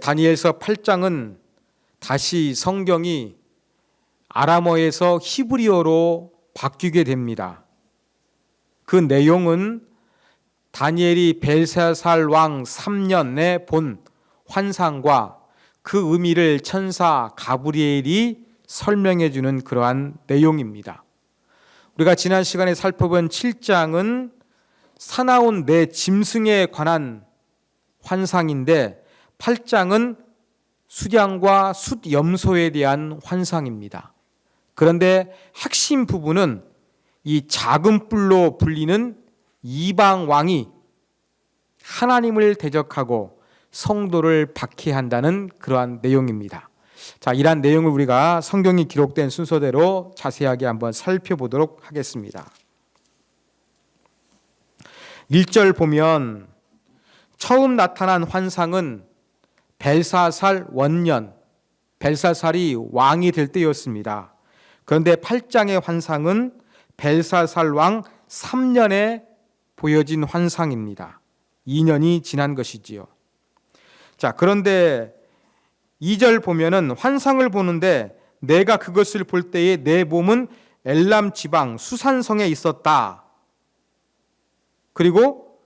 다니엘서 8장은 다시 성경이 아람어에서 히브리어로 바뀌게 됩니다. 그 내용은 다니엘이 벨사살 왕 3년에 본 환상과 그 의미를 천사 가브리엘이 설명해 주는 그러한 내용입니다. 우리가 지난 시간에 살펴본 7장은 사나운 네 짐승에 관한 환상인데 8장은 숫양과 숫염소에 대한 환상입니다. 그런데 핵심 부분은 이 작은 뿔로 불리는 이방 왕이 하나님을 대적하고 성도를 박해한다는 그러한 내용입니다. 자, 이러한 내용을 우리가 성경이 기록된 순서대로 자세하게 한번 살펴보도록 하겠습니다. 1절 보면 처음 나타난 환상은 벨사살 원년, 벨사살이 왕이 될 때였습니다. 그런데 8장의 환상은 벨사살 왕 3년에 보여진 환상입니다. 2년이 지난 것이지요. 자, 그런데 2절 보면은 환상을 보는데 내가 그것을 볼 때에 내 몸은 엘람 지방 수산성에 있었다. 그리고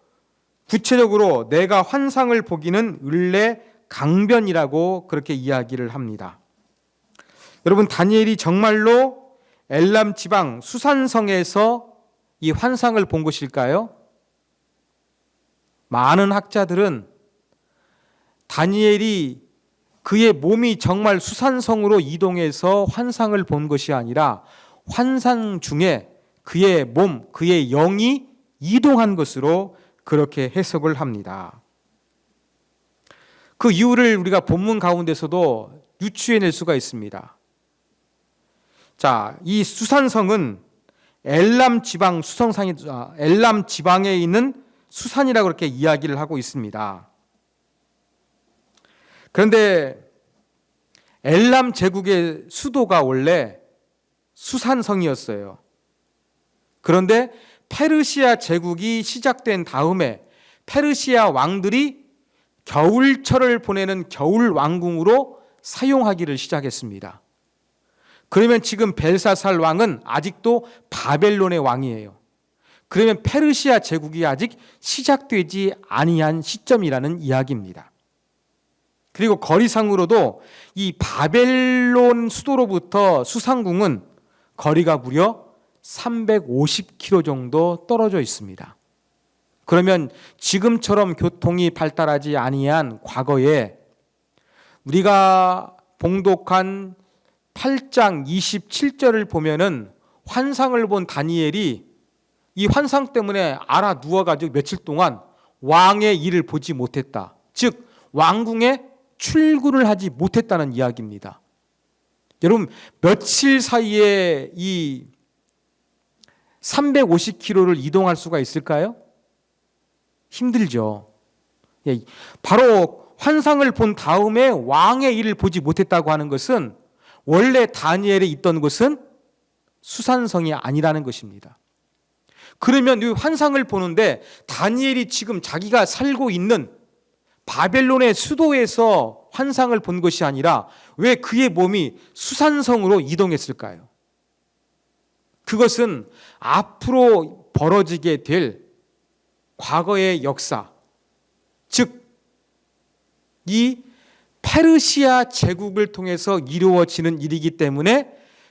구체적으로 내가 환상을 보기는 을레 강변이라고 그렇게 이야기를 합니다. 여러분, 다니엘이 정말로 엘람 지방 수산성에서 이 환상을 본 것일까요? 많은 학자들은 다니엘이 그의 몸이 정말 수산성으로 이동해서 환상을 본 것이 아니라 환상 중에 그의 몸, 그의 영이 이동한 것으로 그렇게 해석을 합니다. 그 이유를 우리가 본문 가운데서도 유추해낼 수가 있습니다. 자, 이 수산성은 엘람 지방에 있는 수산이라고 그렇게 이야기를 하고 있습니다. 그런데 엘람 제국의 수도가 원래 수산성이었어요. 그런데 페르시아 제국이 시작된 다음에 페르시아 왕들이 겨울철을 보내는 겨울 왕궁으로 사용하기를 시작했습니다. 그러면 지금 벨사살 왕은 아직도 바벨론의 왕이에요. 그러면 페르시아 제국이 아직 시작되지 아니한 시점이라는 이야기입니다. 그리고 거리상으로도 이 바벨론 수도로부터 수상궁은 거리가 무려 350km 정도 떨어져 있습니다. 그러면 지금처럼 교통이 발달하지 아니한 과거에 우리가 봉독한 8장 27절을 보면은 환상을 본 다니엘이 이 환상 때문에 알아 누워가지고 며칠 동안 왕의 일을 보지 못했다. 즉 왕궁에 출근을 하지 못했다는 이야기입니다. 여러분, 며칠 사이에 이 350km를 이동할 수가 있을까요? 힘들죠. 바로 환상을 본 다음에 왕의 일을 보지 못했다고 하는 것은 원래 다니엘에 있던 곳은 수산성이 아니라는 것입니다. 그러면 이 환상을 보는데 다니엘이 지금 자기가 살고 있는 바벨론의 수도에서 환상을 본 것이 아니라 왜 그의 몸이 수산성으로 이동했을까요? 그것은 앞으로 벌어지게 될 과거의 역사, 즉 이 페르시아 제국을 통해서 이루어지는 일이기 때문에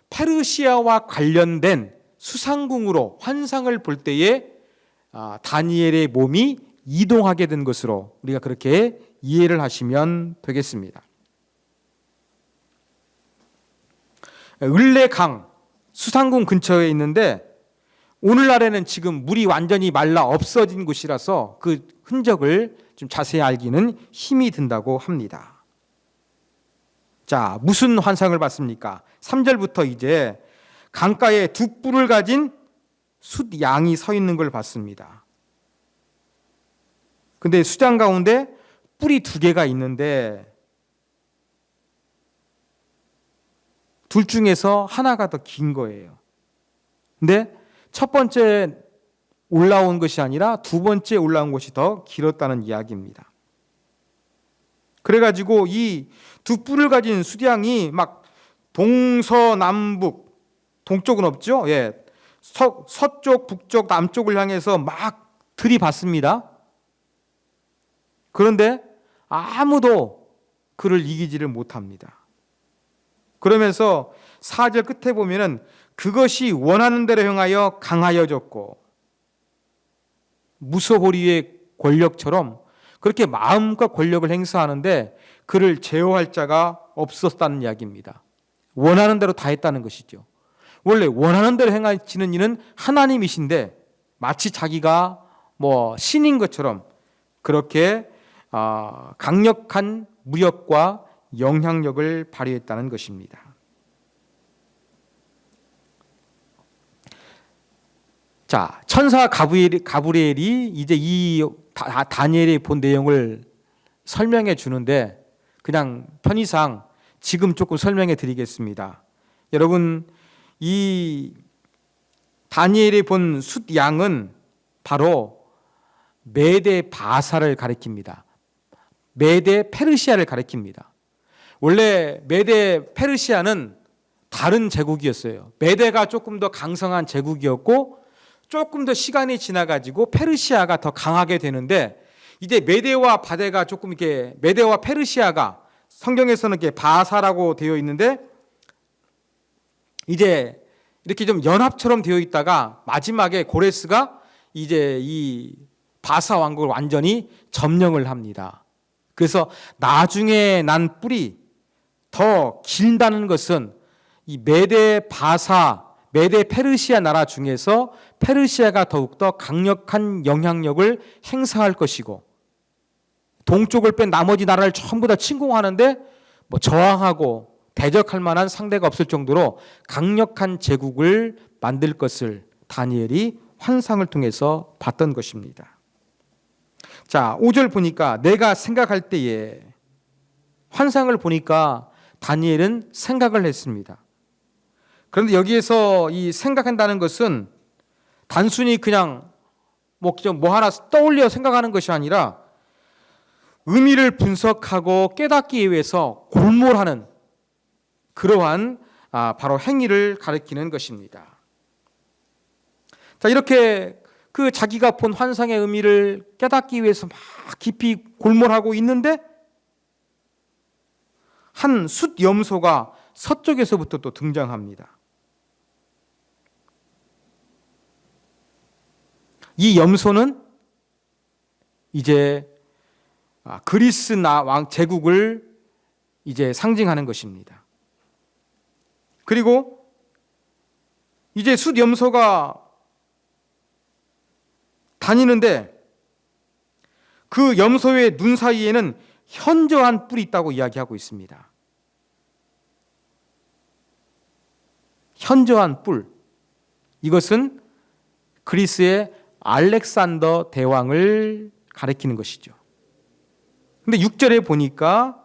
페르시아와 관련된 수상궁으로 환상을 볼 때에 다니엘의 몸이 이동하게 된 것으로 우리가 그렇게 이해를 하시면 되겠습니다. 을레강 수상궁 근처에 있는데 오늘날에는 지금 물이 완전히 말라 없어진 곳이라서 그 흔적을 좀 자세히 알기는 힘이 든다고 합니다. 자, 무슨 환상을 봤습니까? 3절부터 이제 강가에 두 뿔을 가진 숫양이 서 있는 걸 봤습니다. 근데 숫양 가운데 뿔이 두 개가 있는데 둘 중에서 하나가 더 긴 거예요. 근데 첫 번째 올라온 것이 아니라 두 번째 올라온 것이 더 길었다는 이야기입니다. 그래가지고 이 두 뿔을 가진 수량이 막 동서남북, 동쪽은 없죠? 예. 서쪽, 북쪽, 남쪽을 향해서 막 들이받습니다. 그런데 아무도 그를 이기지를 못합니다. 그러면서 4절 끝에 보면은 그것이 원하는 대로 행하여 강하여졌고 무소호리의 권력처럼 그렇게 마음과 권력을 행사하는데 그를 제어할 자가 없었다는 이야기입니다. 원하는 대로 다 했다는 것이죠. 원래 원하는 대로 행하시는 이는 하나님이신데 마치 자기가 신인 것처럼 그렇게 강력한 무력과 영향력을 발휘했다는 것입니다. 자, 천사 가브리엘이 이제 이 다니엘이 본 내용을 설명해 주는데 그냥 편의상 지금 조금 설명해 드리겠습니다. 여러분, 이 다니엘이 본 숫양은 바로 메데 바사를 가리킵니다. 메데 페르시아를 가리킵니다. 원래 메데 페르시아는 다른 제국이었어요. 메데가 조금 더 강성한 제국이었고 조금 더 시간이 지나가지고 페르시아가 더 강하게 되는데 이제 메데와 바데가 조금 이렇게 메데와 페르시아가 성경에서는 이렇게 바사라고 되어 있는데 이제 이렇게 좀 연합처럼 되어 있다가 마지막에 고레스가 이제 이 바사 왕국을 완전히 점령을 합니다. 그래서 나중에 난 뿔이 더 길다는 것은 이 메데 바사, 메데 페르시아 나라 중에서 페르시아가 더욱더 강력한 영향력을 행사할 것이고 동쪽을 뺀 나머지 나라를 전부 다 침공하는데 저항하고 대적할 만한 상대가 없을 정도로 강력한 제국을 만들 것을 다니엘이 환상을 통해서 봤던 것입니다. 자, 5절 보니까 내가 생각할 때에 환상을 보니까 다니엘은 생각을 했습니다. 그런데 여기에서 이 생각한다는 것은 단순히 그냥 뭐 하나 떠올려 생각하는 것이 아니라 의미를 분석하고 깨닫기 위해서 골몰하는 그러한 바로 행위를 가리키는 것입니다. 자, 이렇게 그 자기가 본 환상의 의미를 깨닫기 위해서 막 깊이 골몰하고 있는데 한 숫염소가 서쪽에서부터 또 등장합니다. 이 염소는 이제 그리스 왕 제국을 이제 상징하는 것입니다. 그리고 이제 숫염소가 다니는데 그 염소의 눈 사이에는 현저한 뿔이 있다고 이야기하고 있습니다. 현저한 뿔. 이것은 그리스의 알렉산더 대왕을 가리키는 것이죠. 근데 6절에 보니까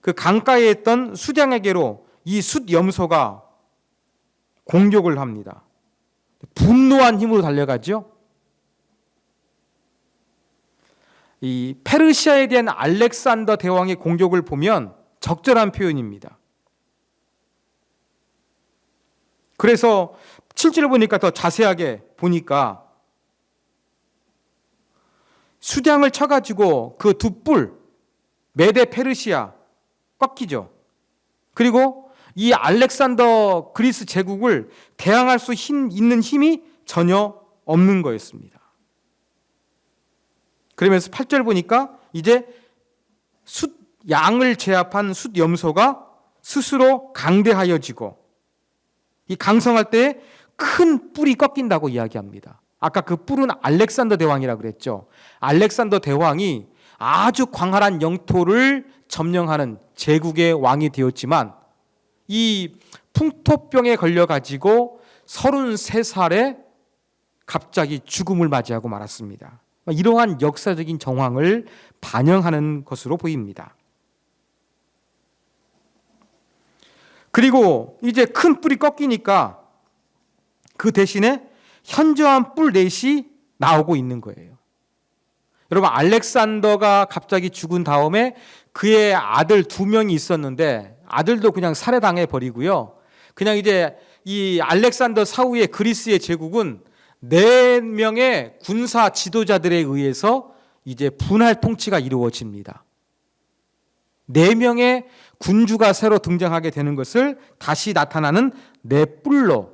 그 강가에 있던 숫양에게로 이 숫염소가 공격을 합니다. 분노한 힘으로 달려가죠. 이 페르시아에 대한 알렉산더 대왕의 공격을 보면 적절한 표현입니다. 그래서 7절을 보니까 더 자세하게 보니까 수량을 쳐가지고 그 두 뿔 메데 페르시아 꺾이죠. 그리고 이 알렉산더 그리스 제국을 대항할 수 있는 힘이 전혀 없는 거였습니다. 그러면서 8절 보니까 이제 양을 제압한 숫염소가 스스로 강대하여지고 이 강성할 때 큰 뿔이 꺾인다고 이야기합니다. 아까 그 뿔은 알렉산더 대왕이라고 그랬죠. 알렉산더 대왕이 아주 광활한 영토를 점령하는 제국의 왕이 되었지만 이 풍토병에 걸려가지고 33살에 갑자기 죽음을 맞이하고 말았습니다. 이러한 역사적인 정황을 반영하는 것으로 보입니다. 그리고 이제 큰 뿔이 꺾이니까 그 대신에 현저한 뿔 넷이 나오고 있는 거예요. 여러분, 알렉산더가 갑자기 죽은 다음에 그의 아들 2명이 있었는데 아들도 그냥 살해당해 버리고요. 그냥 이제 이 알렉산더 사후의 그리스의 제국은 4명의 군사 지도자들에 의해서 이제 분할 통치가 이루어집니다. 4명의 군주가 새로 등장하게 되는 것을 다시 나타나는 넷불로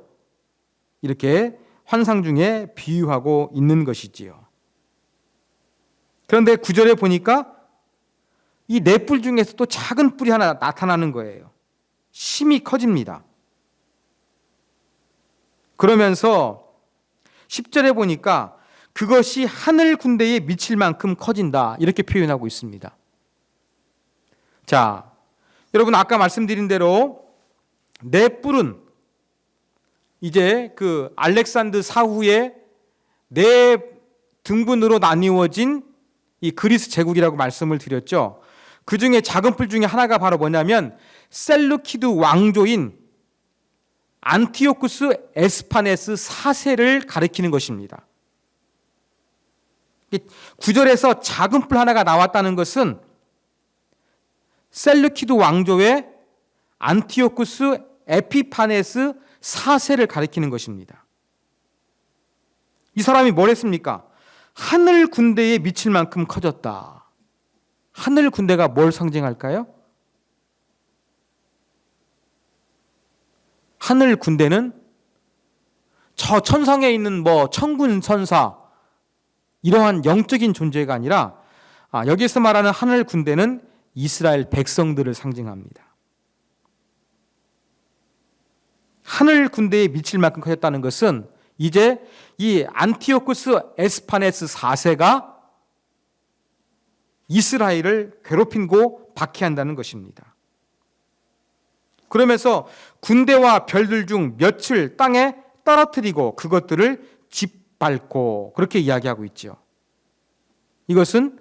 이렇게 환상 중에 비유하고 있는 것이지요. 그런데 9절에 보니까 이 넷불 중에서 또 작은 뿔이 하나 나타나는 거예요. 심히 커집니다. 그러면서 10절에 보니까 그것이 하늘 군대에 미칠 만큼 커진다 이렇게 표현하고 있습니다. 자, 여러분 아까 말씀드린 대로 넷불은 이제 그 알렉산더 사후에 4등분으로 나뉘어진 이 그리스 제국이라고 말씀을 드렸죠. 그 중에 작은 뿔 중에 하나가 바로 뭐냐면 셀루키드 왕조인 안티오쿠스 에스파네스 4세를 가리키는 것입니다. 9절에서 작은 뿔 하나가 나왔다는 것은 셀루키드 왕조의 안티오쿠스 에피파네스 4세를 가리키는 것입니다. 이 사람이 뭘 했습니까? 하늘 군대에 미칠 만큼 커졌다. 하늘 군대가 뭘 상징할까요? 하늘 군대는 저 천상에 있는 천군 천사 이러한 영적인 존재가 아니라 여기서 말하는 하늘 군대는 이스라엘 백성들을 상징합니다. 하늘 군대에 미칠 만큼 커졌다는 것은 이제 이 안티오쿠스 에스파네스 4세가 이스라엘을 괴롭히고 박해한다는 것입니다. 그러면서 군대와 별들 중 몇을 땅에 떨어뜨리고 그것들을 짓밟고 그렇게 이야기하고 있죠. 이것은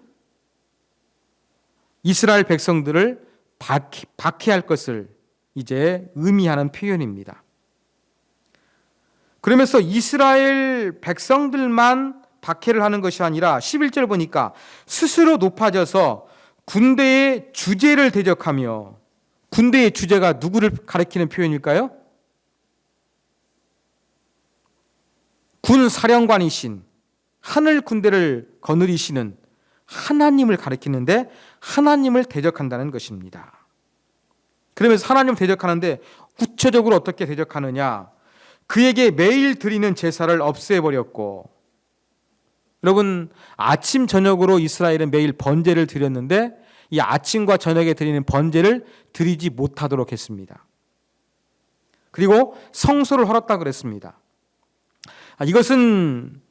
이스라엘 백성들을 박해할 것을 이제 의미하는 표현입니다. 그러면서 이스라엘 백성들만 박해를 하는 것이 아니라 11절 보니까 스스로 높아져서 군대의 주제를 대적하며, 군대의 주제가 누구를 가리키는 표현일까요? 군 사령관이신 하늘 군대를 거느리시는 하나님을 가리키는데 하나님을 대적한다는 것입니다. 그러면서 하나님을 대적하는데 구체적으로 어떻게 대적하느냐? 그에게 매일 드리는 제사를 없애버렸고, 여러분 아침 저녁으로 이스라엘은 매일 번제를 드렸는데 이 아침과 저녁에 드리는 번제를 드리지 못하도록 했습니다. 그리고 성소를 헐었다 그랬습니다. 이것은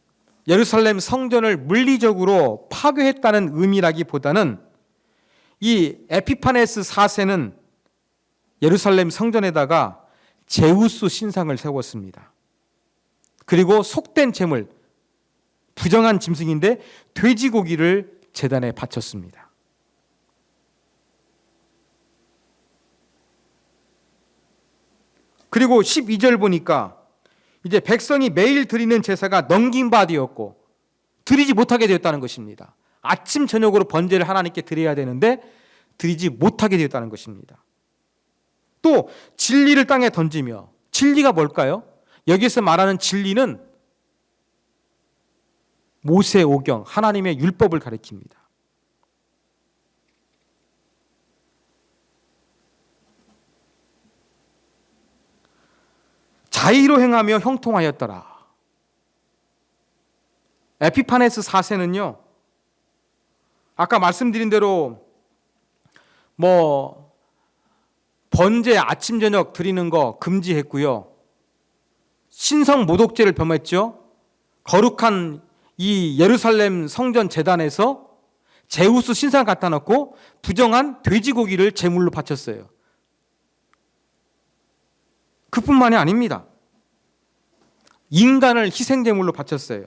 예루살렘 성전을 물리적으로 파괴했다는 의미라기보다는 이 에피파네스 4세는 예루살렘 성전에다가 제우스 신상을 세웠습니다. 그리고 속된 제물, 부정한 짐승인데 돼지고기를 제단에 바쳤습니다. 그리고 12절 보니까 이제 백성이 매일 드리는 제사가 넘긴 바 되었고 드리지 못하게 되었다는 것입니다. 아침 저녁으로 번제를 하나님께 드려야 되는데 드리지 못하게 되었다는 것입니다. 또 진리를 땅에 던지며, 진리가 뭘까요? 여기서 말하는 진리는 모세오경, 하나님의 율법을 가리킵니다. 자의로 행하며 형통하였더라. 에피파네스 4세는요, 아까 말씀드린 대로 번제 아침 저녁 드리는 거 금지했고요. 신성 모독죄를 범했죠. 거룩한 이 예루살렘 성전 제단에서 제우스 신상 갖다 놓고 부정한 돼지고기를 제물로 바쳤어요. 그뿐만이 아닙니다. 인간을 희생제물로 바쳤어요.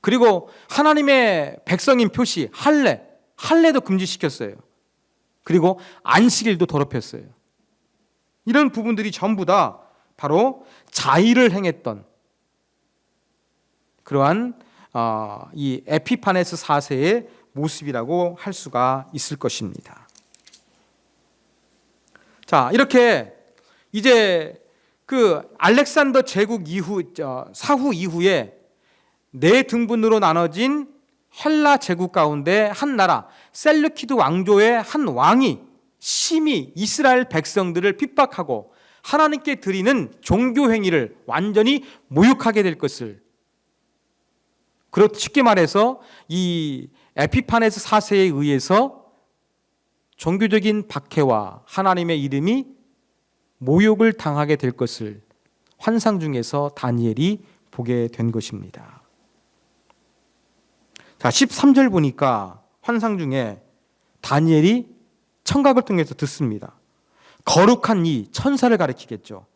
그리고 하나님의 백성인 표시 할례도 금지시켰어요. 그리고 안식일도 더럽혔어요. 이런 부분들이 전부 다 바로 자의를 행했던 그러한 이 에피파네스 4세의 모습이라고 할 수가 있을 것입니다. 자, 이렇게 이제 그 알렉산더 제국 사후 이후에 네 등분으로 나눠진 헬라 제국 가운데 한 나라 셀루키드 왕조의 한 왕이 심히 이스라엘 백성들을 핍박하고 하나님께 드리는 종교 행위를 완전히 모욕하게 될 것을, 쉽게 말해서 이 에피파네스 4세에 의해서 종교적인 박해와 하나님의 이름이 모욕을 당하게 될 것을 환상 중에서 다니엘이 보게 된 것입니다. 자, 13절 보니까 환상 중에 다니엘이 청각을 통해서 듣습니다. 거룩한 이 천사를 가리키겠죠.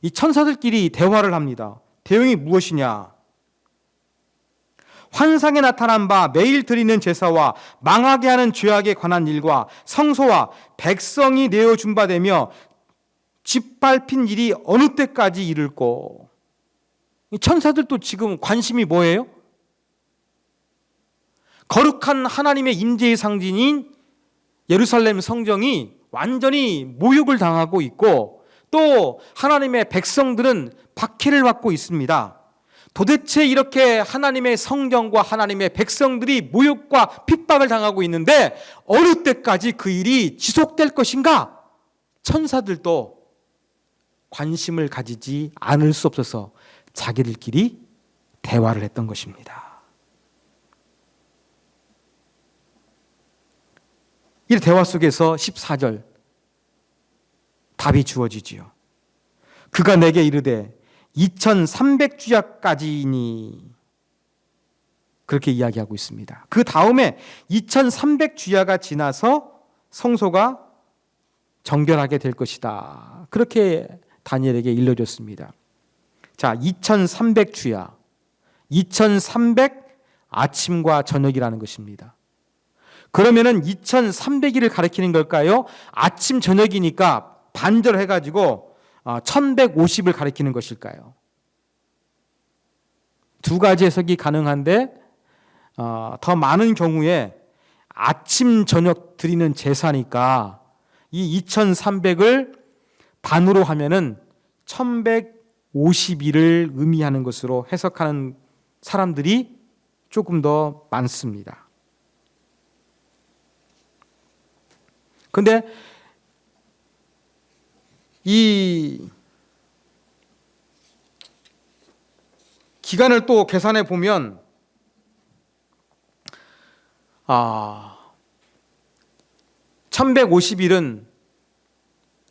이 천사들끼리 대화를 합니다. 내용이 무엇이냐? 환상에 나타난 바 매일 드리는 제사와 망하게 하는 죄악에 관한 일과 성소와 백성이 내어준 바 되며 짓밟힌 일이 어느 때까지 이를꼬. 이 천사들도 지금 관심이 뭐예요? 거룩한 하나님의 임재의 상징인 예루살렘 성정이 완전히 모욕을 당하고 있고, 또 하나님의 백성들은 박해를 받고 있습니다. 도대체 이렇게 하나님의 성정과 하나님의 백성들이 모욕과 핍박을 당하고 있는데 어느 때까지 그 일이 지속될 것인가? 천사들도 관심을 가지지 않을 수 없어서 자기들끼리 대화를 했던 것입니다. 이 대화 속에서 14절 답이 주어지지요. 그가 내게 이르되 2300주야까지니, 그렇게 이야기하고 있습니다. 그 다음에 2300주야가 지나서 성소가 정결하게 될 것이다. 그렇게 다니엘에게 일러줬습니다. 자, 2300주야, 2300 아침과 저녁이라는 것입니다. 그러면은 2300일을 가리키는 걸까요? 아침 저녁이니까 반절해가지고 1150을 가리키는 것일까요? 두 가지 해석이 가능한데 더 많은 경우에 아침 저녁 드리는 제사니까 이 2300을 반으로 하면은 1150일을 의미하는 것으로 해석하는 사람들이 조금 더 많습니다. 그런데 이 기간을 또 계산해 보면 1150일은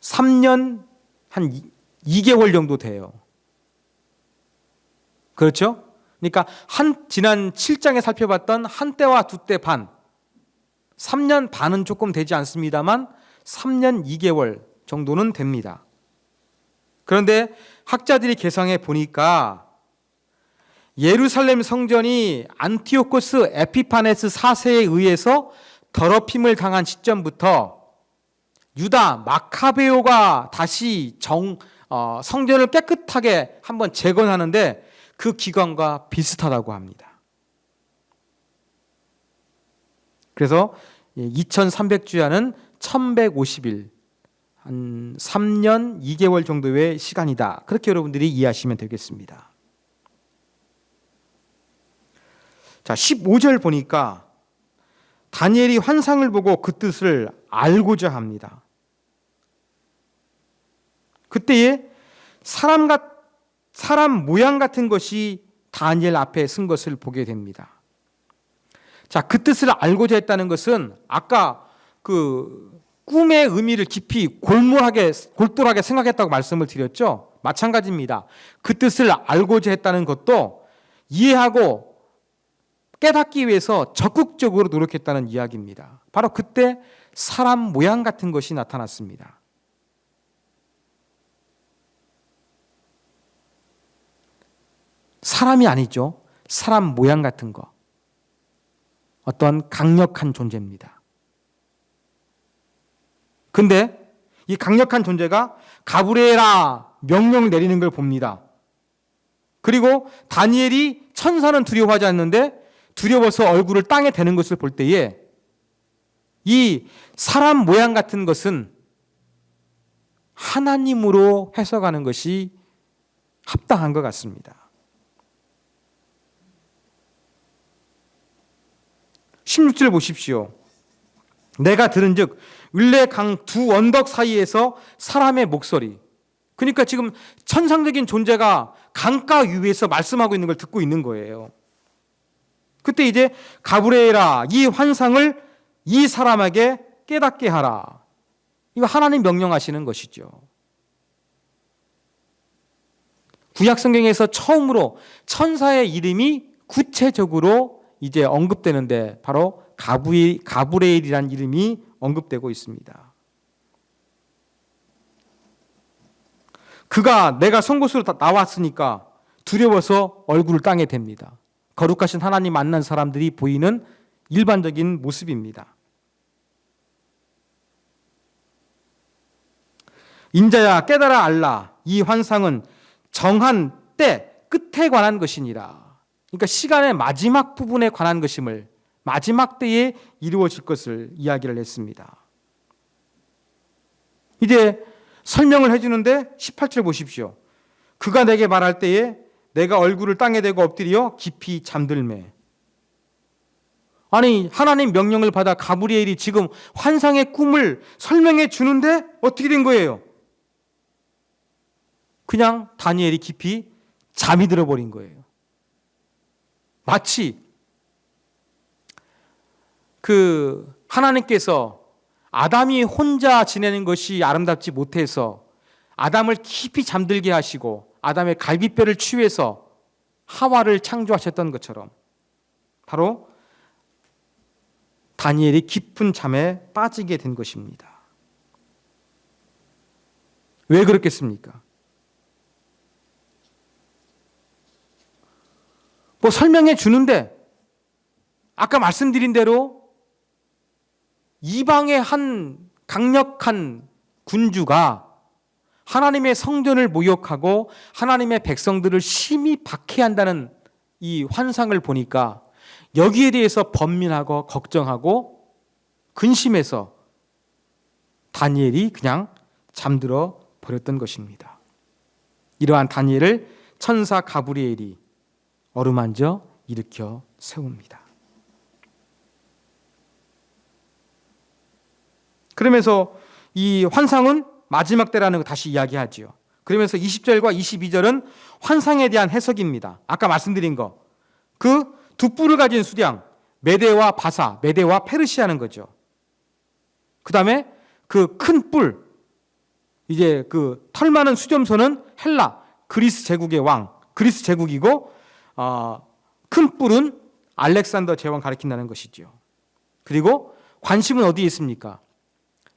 3년 한 2개월 정도 돼요. 그렇죠? 그러니까 지난 7장에 살펴봤던 한 때와 두 때 반, 3년 반은 조금 되지 않습니다만 3년 2개월 정도는 됩니다. 그런데 학자들이 계산해 보니까 예루살렘 성전이 안티오코스 에피파네스 4세에 의해서 더럽힘을 당한 시점부터 유다 마카베오가 다시 성전을 깨끗하게 한번 재건하는데 그 기간과 비슷하다고 합니다. 그래서 2300주야는 1150일, 한 3년 2개월 정도의 시간이다. 그렇게 여러분들이 이해하시면 되겠습니다. 자, 15절 보니까 다니엘이 환상을 보고 그 뜻을 알고자 합니다. 그때에 사람 모양 같은 것이 다니엘 앞에 쓴 것을 보게 됩니다. 자, 그 뜻을 알고자 했다는 것은 아까 그 꿈의 의미를 깊이 골똘하게 생각했다고 말씀을 드렸죠. 마찬가지입니다. 그 뜻을 알고자 했다는 것도 이해하고 깨닫기 위해서 적극적으로 노력했다는 이야기입니다. 바로 그때 사람 모양 같은 것이 나타났습니다. 사람이 아니죠. 사람 모양 같은 거. 어떤 강력한 존재입니다. 근데 이 강력한 존재가 가브리엘아 명령을 내리는 걸 봅니다. 그리고 다니엘이 천사는 두려워하지 않는데 두려워서 얼굴을 땅에 대는 것을 볼 때에 이 사람 모양 같은 것은 하나님으로 해석하는 것이 합당한 것 같습니다. 16절 보십시오. 내가 들은즉 을레강 두 언덕 사이에서 사람의 목소리. 그러니까 지금 천상적인 존재가 강가 위에서 말씀하고 있는 걸 듣고 있는 거예요. 그때 이제 가브리엘아, 이 환상을 이 사람에게 깨닫게 하라. 이거 하나님 명령하시는 것이죠. 구약 성경에서 처음으로 천사의 이름이 구체적으로 이제 언급되는데 바로 가브리엘이라는 이름이 언급되고 있습니다. 그가 내가 선 곳으로 나왔으니까 두려워서 얼굴을 땅에 댑니다. 거룩하신 하나님 만난 사람들이 보이는 일반적인 모습입니다. 인자야 깨달아 알라. 이 환상은 정한 때 끝에 관한 것이니라. 그러니까 시간의 마지막 부분에 관한 것임을, 마지막 때에 이루어질 것을 이야기를 했습니다. 이제 설명을 해주는데 18절 보십시오. 그가 내게 말할 때에 내가 얼굴을 땅에 대고 엎드려 깊이 잠들매. 아니, 하나님 명령을 받아 가브리엘이 지금 환상의 꿈을 설명해 주는데 어떻게 된 거예요? 그냥 다니엘이 깊이 잠이 들어버린 거예요. 마치 하나님께서 아담이 혼자 지내는 것이 아름답지 못해서 아담을 깊이 잠들게 하시고 아담의 갈비뼈를 치유해서 하와를 창조하셨던 것처럼 바로 다니엘이 깊은 잠에 빠지게 된 것입니다. 왜 그렇겠습니까? 뭐 설명해 주는데 아까 말씀드린 대로 이방의 한 강력한 군주가 하나님의 성전을 모욕하고 하나님의 백성들을 심히 박해한다는 이 환상을 보니까 여기에 대해서 번민하고 걱정하고 근심해서 다니엘이 그냥 잠들어 버렸던 것입니다. 이러한 다니엘을 천사 가브리엘이 어루만져 일으켜 세웁니다. 그러면서 이 환상은 마지막 때라는 거 다시 이야기하지요. 그러면서 20절과 22절은 환상에 대한 해석입니다. 아까 말씀드린 거. 그 두 뿔을 가진 수량, 메데와 바사, 메데와 페르시아는 거죠. 그 다음에 그 큰 뿔, 이제 그 털 많은 수점소는 헬라, 그리스 제국의 왕, 그리스 제국이고, 큰 뿔은 알렉산더 제왕 가리킨다는 것이죠. 그리고 관심은 어디에 있습니까?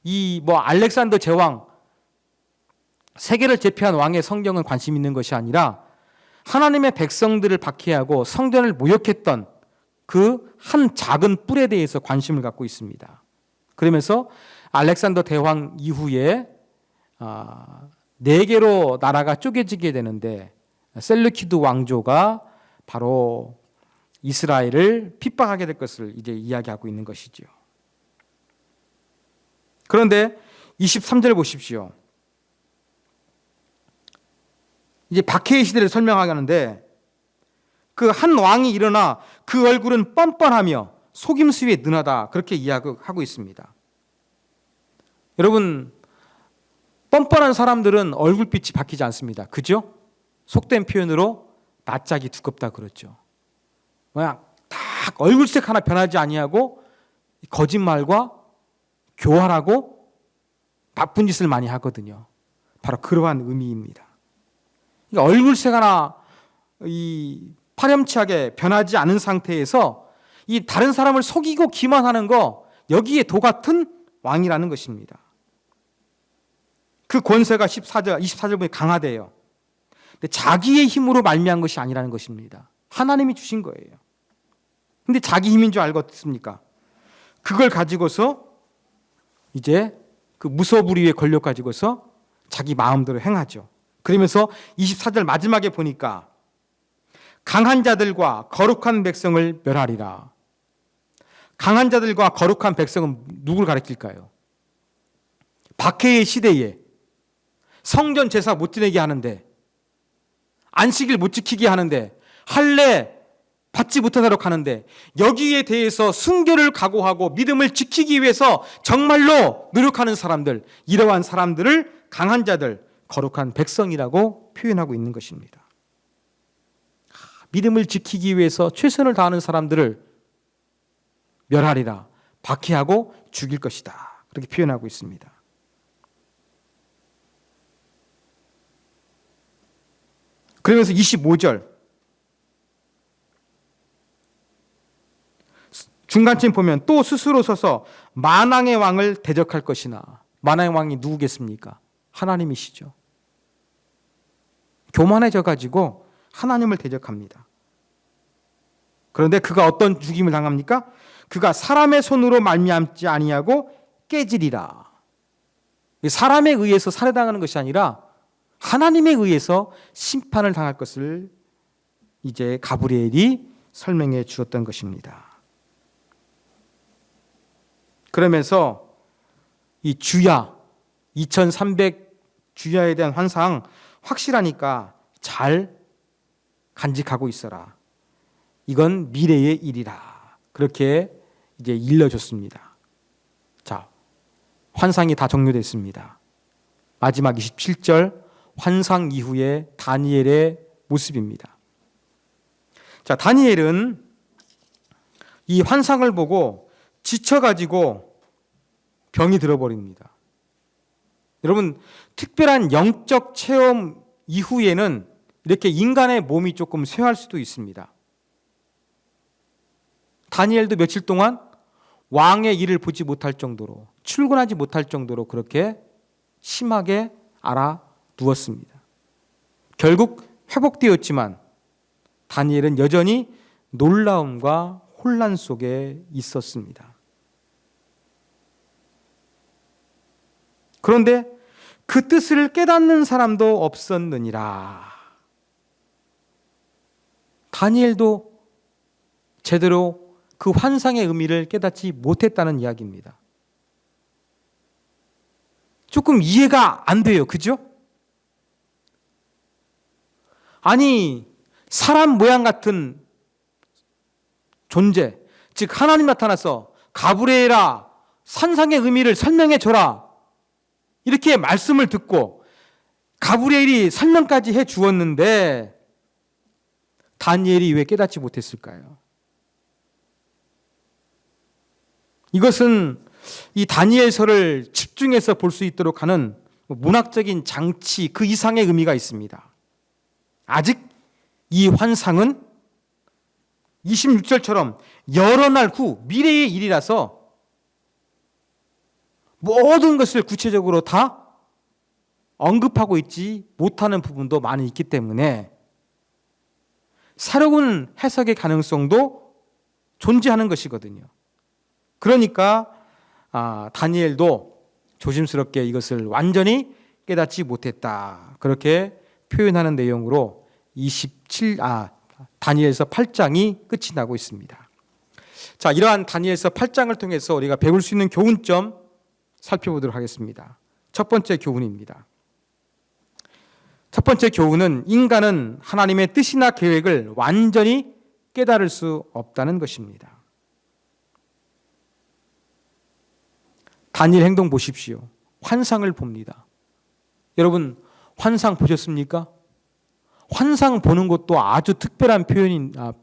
이 알렉산더 제왕, 세계를 제패한 왕의 성경은 관심 있는 것이 아니라 하나님의 백성들을 박해하고 성전을 모욕했던 그 한 작은 뿔에 대해서 관심을 갖고 있습니다. 그러면서 알렉산더 대왕 이후에 4개로 나라가 쪼개지게 되는데 셀루키드 왕조가 바로 이스라엘을 핍박하게 될 것을 이제 이야기하고 있는 것이죠. 그런데 23절 보십시오. 이제 박해의 시대를 설명하는데 그 한 왕이 일어나 그 얼굴은 뻔뻔하며 속임수에 능하다 그렇게 이야기하고 있습니다. 여러분, 뻔뻔한 사람들은 얼굴빛이 바뀌지 않습니다. 그죠? 속된 표현으로 낯짝이 두껍다 그렇죠. 그냥 딱 얼굴색 하나 변하지 아니하고 거짓말과 교활하고 나쁜 짓을 많이 하거든요. 바로 그러한 의미입니다. 그러니까 얼굴색 하나 파렴치하게 변하지 않은 상태에서 이 다른 사람을 속이고 기만하는 거, 여기에 도 같은 왕이라는 것입니다. 그 권세가 24절 보면 강하대요. 근데 자기의 힘으로 말미암은 것이 아니라는 것입니다. 하나님이 주신 거예요. 근데 자기 힘인 줄 알겠습니까? 그걸 가지고서 이제 그 무소불위의 권력 가지고서 자기 마음대로 행하죠. 그러면서 24절 마지막에 보니까 강한 자들과 거룩한 백성을 멸하리라. 강한 자들과 거룩한 백성은 누굴 가리킬까요? 박해의 시대에 성전 제사 못 지내게 하는데, 안식일 못 지키게 하는데, 할례 받지 못하도록 하는데, 여기에 대해서 순교를 각오하고 믿음을 지키기 위해서 정말로 노력하는 사람들, 이러한 사람들을 강한 자들, 거룩한 백성이라고 표현하고 있는 것입니다. 믿음을 지키기 위해서 최선을 다하는 사람들을 멸하리라, 박해하고 죽일 것이다, 그렇게 표현하고 있습니다. 그러면서 25절 중간쯤 보면 또 스스로 서서 만왕의 왕을 대적할 것이나, 만왕의 왕이 누구겠습니까? 하나님이시죠. 교만해져 가지고 하나님을 대적합니다. 그런데 그가 어떤 죽임을 당합니까? 그가 사람의 손으로 말미암지 아니하고 깨지리라. 사람에 의해서 살해당하는 것이 아니라 하나님에 의해서 심판을 당할 것을 이제 가브리엘이 설명해 주었던 것입니다. 그러면서 이 주야, 2300 주야에 대한 환상 확실하니까 잘 간직하고 있어라. 이건 미래의 일이라. 그렇게 이제 일러줬습니다. 자, 환상이 다 종료됐습니다. 마지막 27절 환상 이후의 다니엘의 모습입니다. 자, 다니엘은 이 환상을 보고 지쳐가지고 병이 들어버립니다. 여러분, 특별한 영적 체험 이후에는 이렇게 인간의 몸이 조금 쇠할 수도 있습니다. 다니엘도 며칠 동안 왕의 일을 보지 못할 정도로, 출근하지 못할 정도로 그렇게 심하게 알아누웠습니다. 결국 회복되었지만 다니엘은 여전히 놀라움과 혼란 속에 있었습니다. 그런데 그 뜻을 깨닫는 사람도 없었느니라. 다니엘도 제대로 그 환상의 의미를 깨닫지 못했다는 이야기입니다. 조금 이해가 안 돼요. 그죠? 아니, 사람 모양 같은 존재, 즉 하나님 나타나서 가브리엘아, 환상의 의미를 설명해 줘라, 이렇게 말씀을 듣고 가브리엘이 설명까지 해 주었는데 다니엘이 왜 깨닫지 못했을까요? 이것은 이 다니엘서를 집중해서 볼 수 있도록 하는 문학적인 장치 그 이상의 의미가 있습니다. 아직 이 환상은 26절처럼 여러 날 후 미래의 일이라서 모든 것을 구체적으로 다 언급하고 있지 못하는 부분도 많이 있기 때문에 새로운 해석의 가능성도 존재하는 것이거든요. 그러니까 다니엘도 조심스럽게 이것을 완전히 깨닫지 못했다, 그렇게 표현하는 내용으로 다니엘서 8장이 끝이 나고 있습니다. 자, 이러한 다니엘서 8장을 통해서 우리가 배울 수 있는 교훈점 살펴보도록 하겠습니다. 첫 번째 교훈입니다. 첫 번째 교훈은 인간은 하나님의 뜻이나 계획을 완전히 깨달을 수 없다는 것입니다. 다니엘 행동 보십시오. 환상을 봅니다. 여러분, 환상 보셨습니까? 환상 보는 것도 아주 특별한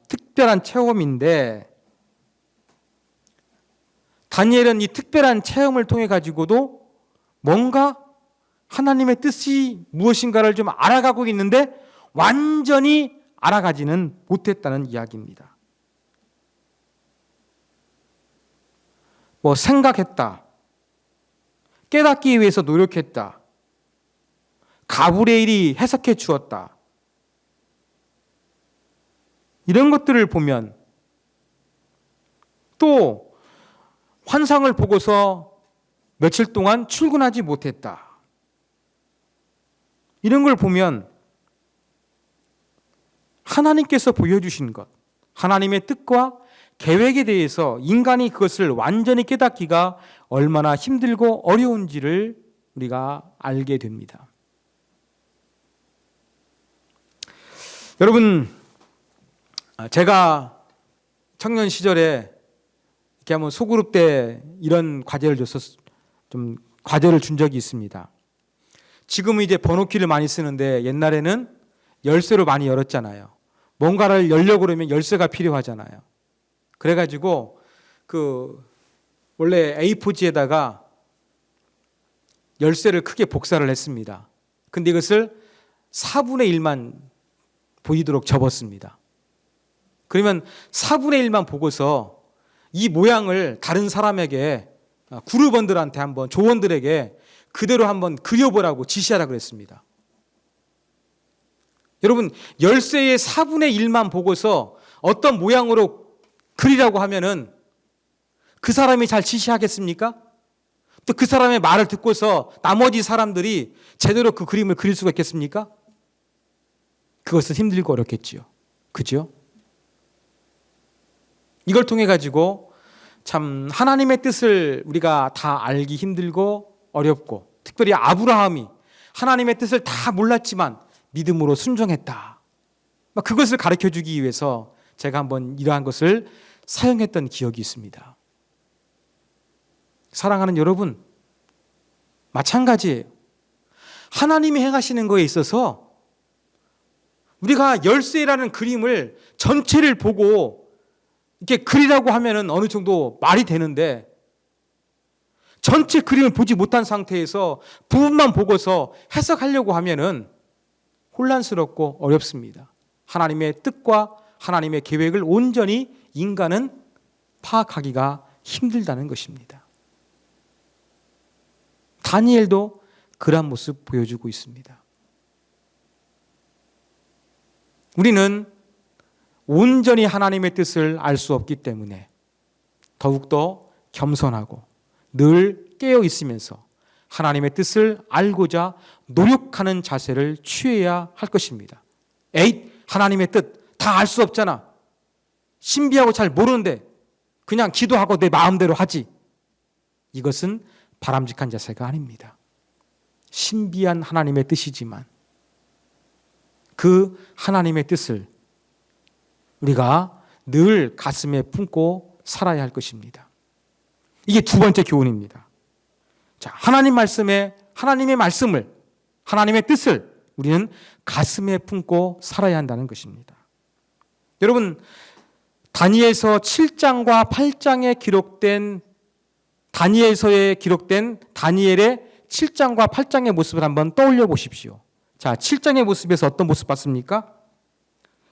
특별한 체험인데, 다니엘은 이 특별한 체험을 통해 가지고도 뭔가 하나님의 뜻이 무엇인가를 좀 알아가고 있는데 완전히 알아가지는 못했다는 이야기입니다. 생각했다, 깨닫기 위해서 노력했다, 가브리엘이 해석해 주었다, 이런 것들을 보면, 또 환상을 보고서 며칠 동안 출근하지 못했다, 이런 걸 보면 하나님께서 보여주신 것, 하나님의 뜻과 계획에 대해서 인간이 그것을 완전히 깨닫기가 얼마나 힘들고 어려운지를 우리가 알게 됩니다. 여러분, 제가 청년 시절에 이렇게 한번 소그룹 때 이런 과제를 과제를 준 적이 있습니다. 지금은 이제 번호키를 많이 쓰는데 옛날에는 열쇠로 많이 열었잖아요. 뭔가를 열려고 그러면 열쇠가 필요하잖아요. 그래가지고 원래 A4지에다가 열쇠를 크게 복사를 했습니다. 근데 이것을 4분의 1만 보이도록 접었습니다. 그러면 4분의 1만 보고서 이 모양을 다른 사람에게, 그룹원들한테 한번, 조원들에게 그대로 한번 그려보라고 지시하라고 그랬습니다. 여러분, 열쇠의 4분의 1만 보고서 어떤 모양으로 그리라고 하면은 그 사람이 잘 지시하겠습니까? 또 그 사람의 말을 듣고서 나머지 사람들이 제대로 그 그림을 그릴 수가 있겠습니까? 그것은 힘들고 어렵겠지요. 그죠? 이걸 통해 가지고 참 하나님의 뜻을 우리가 다 알기 힘들고 어렵고, 특별히 아브라함이 하나님의 뜻을 다 몰랐지만 믿음으로 순종했다. 그것을 가르쳐 주기 위해서 제가 한번 이러한 것을 사용했던 기억이 있습니다. 사랑하는 여러분, 마찬가지예요. 하나님이 행하시는 것에 있어서 우리가 열쇠라는 그림을 전체를 보고 이렇게 그리라고 하면은 어느 정도 말이 되는데, 전체 그림을 보지 못한 상태에서 부분만 보고서 해석하려고 하면은 혼란스럽고 어렵습니다. 하나님의 뜻과 하나님의 계획을 온전히 인간은 파악하기가 힘들다는 것입니다. 다니엘도 그러한 모습 보여주고 있습니다. 우리는 온전히 하나님의 뜻을 알 수 없기 때문에 더욱더 겸손하고 늘 깨어 있으면서 하나님의 뜻을 알고자 노력하는 자세를 취해야 할 것입니다. 하나님의 뜻 다 알 수 없잖아. 신비하고 잘 모르는데 그냥 기도하고 내 마음대로 하지. 이것은 바람직한 자세가 아닙니다. 신비한 하나님의 뜻이지만 그 하나님의 뜻을 우리가 늘 가슴에 품고 살아야 할 것입니다. 이게 두 번째 교훈입니다. 자, 하나님의 말씀을, 하나님의 뜻을 우리는 가슴에 품고 살아야 한다는 것입니다. 여러분, 다니엘서 7장과 8장에 기록된 다니엘서에 기록된 다니엘의 7장과 8장의 모습을 한번 떠올려 보십시오. 자, 7장의 모습에서 어떤 모습 봤습니까?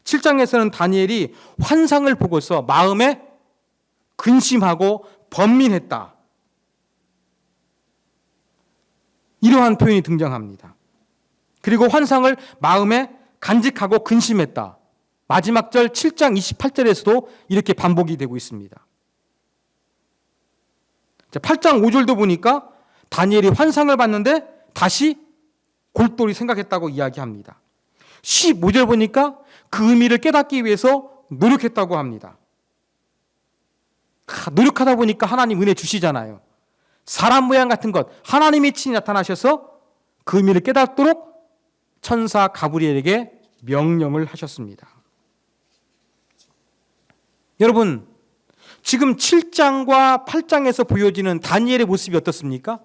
7장에서는 다니엘이 환상을 보고서 마음에 근심하고 번민했다. 이러한 표현이 등장합니다. 그리고 환상을 마음에 간직하고 근심했다. 마지막 절 7장 28절에서도 이렇게 반복이 되고 있습니다. 8장 5절도 보니까 다니엘이 환상을 봤는데 다시 골똘히 생각했다고 이야기합니다. 15절 보니까 그 의미를 깨닫기 위해서 노력했다고 합니다. 노력하다 보니까 하나님 은혜 주시잖아요. 사람 모양 같은 것 하나님이 친히 나타나셔서 그 의미를 깨닫도록 천사 가브리엘에게 명령을 하셨습니다. 여러분, 지금 7장과 8장에서 보여지는 다니엘의 모습이 어떻습니까?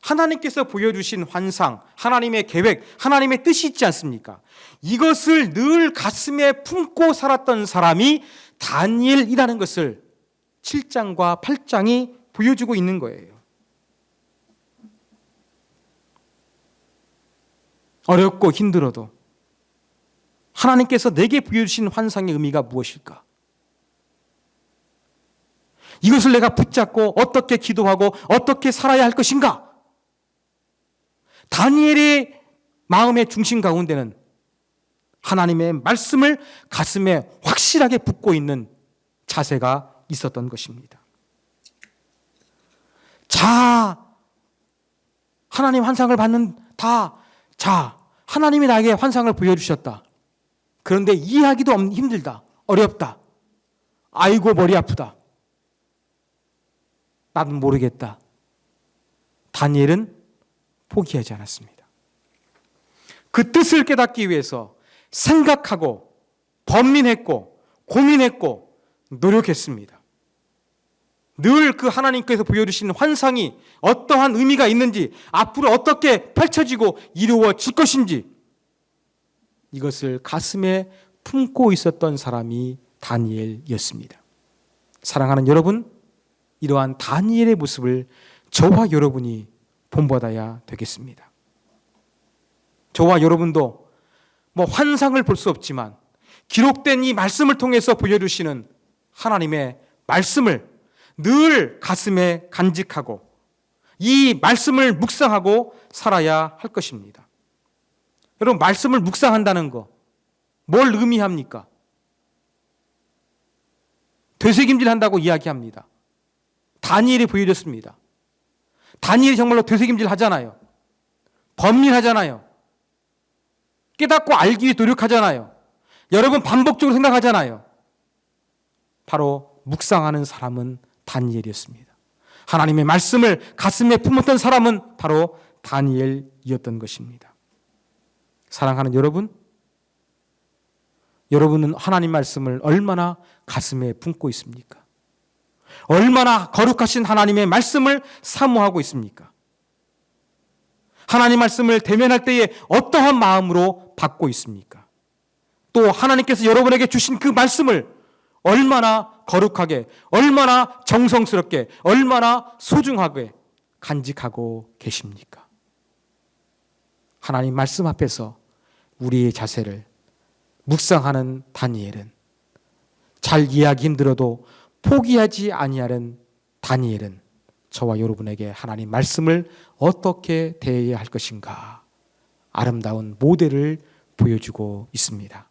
하나님께서 보여주신 환상, 하나님의 계획, 하나님의 뜻이 있지 않습니까? 이것을 늘 가슴에 품고 살았던 사람이 다니엘이라는 것을 7장과 8장이 보여주고 있는 거예요. 어렵고 힘들어도 하나님께서 내게 보여주신 환상의 의미가 무엇일까? 이것을 내가 붙잡고 어떻게 기도하고 어떻게 살아야 할 것인가? 다니엘의 마음의 중심 가운데는 하나님의 말씀을 가슴에 확실하게 붙고 있는 자세가 있었던 것입니다. 자, 하나님 환상을 받는 하나님이 나에게 환상을 보여주셨다. 그런데 이해하기도 힘들다. 어렵다. 아이고 머리 아프다. 나는 모르겠다. 다니엘은 포기하지 않았습니다. 그 뜻을 깨닫기 위해서 생각하고 번민했고 고민했고 노력했습니다. 늘 그 하나님께서 보여주시는 환상이 어떠한 의미가 있는지, 앞으로 어떻게 펼쳐지고 이루어질 것인지, 이것을 가슴에 품고 있었던 사람이 다니엘이었습니다. 사랑하는 여러분, 이러한 다니엘의 모습을 저와 여러분이 본받아야 되겠습니다. 저와 여러분도 환상을 볼 수 없지만 기록된 이 말씀을 통해서 보여주시는 하나님의 말씀을 늘 가슴에 간직하고 이 말씀을 묵상하고 살아야 할 것입니다. 여러분, 말씀을 묵상한다는 거 뭘 의미합니까? 되새김질한다고 이야기합니다. 다니엘이 보여줬습니다. 다니엘이 정말로 되새김질 하잖아요. 번민하잖아요. 깨닫고 알기 위해 노력하잖아요. 여러분, 반복적으로 생각하잖아요. 바로 묵상하는 사람은 다니엘이었습니다. 하나님의 말씀을 가슴에 품었던 사람은 바로 다니엘이었던 것입니다. 사랑하는 여러분, 여러분은 하나님 말씀을 얼마나 가슴에 품고 있습니까? 얼마나 거룩하신 하나님의 말씀을 사모하고 있습니까? 하나님 말씀을 대면할 때에 어떠한 마음으로 받고 있습니까? 또 하나님께서 여러분에게 주신 그 말씀을 얼마나 거룩하게, 얼마나 정성스럽게, 얼마나 소중하게 간직하고 계십니까? 하나님 말씀 앞에서 우리의 자세를 묵상하는 다니엘은, 잘 이해하기 힘들어도 포기하지 아니하는 다니엘은 저와 여러분에게 하나님 말씀을 어떻게 대해야 할 것인가 아름다운 모델을 보여주고 있습니다.